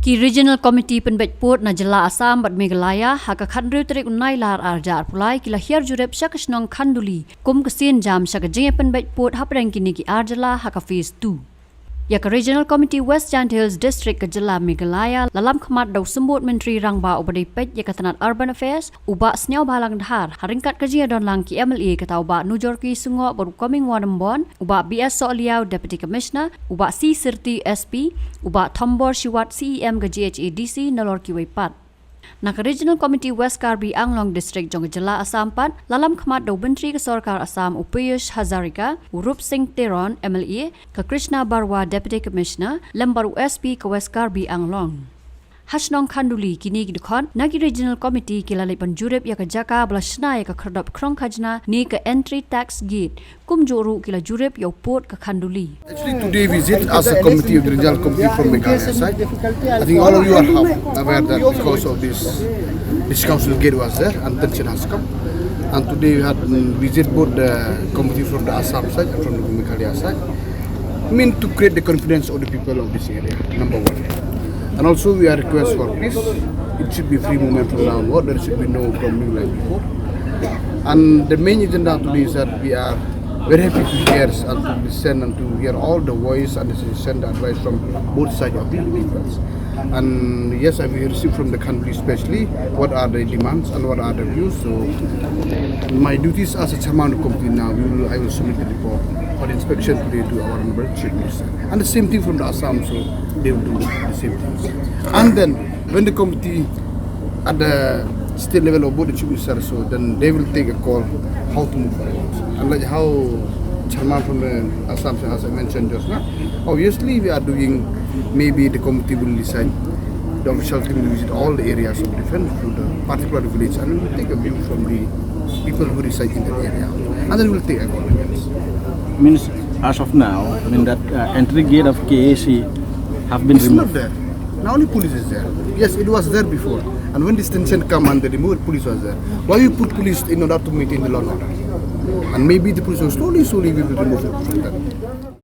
Ki Regional Committee penbetput na Jala Assam bat Meghalaya haka khandru trik unai lar arjar pulai kila hiar jurep syak Shillong Khanduli kum kesin jam syak jeng penbetput hapreng kini ki arjala haka phase 2. Ya ka Regional Committee West Giant Hills District ke Jala Meghalaya lalam khamat dau sembut Menteri Rangba ubadai pet ya katanat Urban Affairs uba snyau balang dhar haringkat kerja don lang ki MLA kata uba Nujorki Sungo baru coming Wadambon uba BS Soliau Deputy Commissioner uba C Sirti SP uba Thombor Shiwat CEM ke GHADC nalor ki waipat. Nak Regional Committee West Karbi Anglong District jong Jala Assam pat lalam khamat dau Menteri ke Sarkar Assam Upayush Hazarika Urup Singh Teron MLA ke Krishna Barwa Deputy Commissioner lembaru SP ke West Karbi Anglong. Shillong Khanduli kini gidukon nagi Regional Committee kilali penjurep ya ke jaka belasna ya ke kerdap krong khajna ni ke entry tax gate kum joru kila jurep ya upot ke Khanduli. Actually today visit as a committee of the Regional Committee from Meghalaya side. I think all of you are aware that because of this council gate was there and tension has come. And today we had visit both the committee from the Assam side and from the Meghalaya side. Mean to create the confidence of the people of this area, number one. And also we are request for peace. It should be free movement from now onward. There should be no bombing like before. And the main agenda today is that we are very happy to hear and to listen and to hear all the voice and to send advice from both sides of the peoples. And yes, I will receive from the country especially what are the demands and what are the views. So my duties as a chairman of the committee now, I will submit the report for inspection today to our chief minister. And the same thing from the Assam, so they will do the same things. And then when the committee at the state level of both the chief minister, so then they will take a call how to move forward. And like how chairman from the Assam, as I mentioned just now, obviously we are doing, maybe the committee will decide, the official team will visit all the areas of defense to the particular village and we will take a view from the people who reside in that area. And then we will take a call against. Means as of now, I mean that entry gate of KAC have been removed. It's not there. Now only police is there. Yes, it was there before. And when this tension come and they removed, police was there. Why you put police in order to maintain the law and order? And maybe the police will slowly we will remove it from that.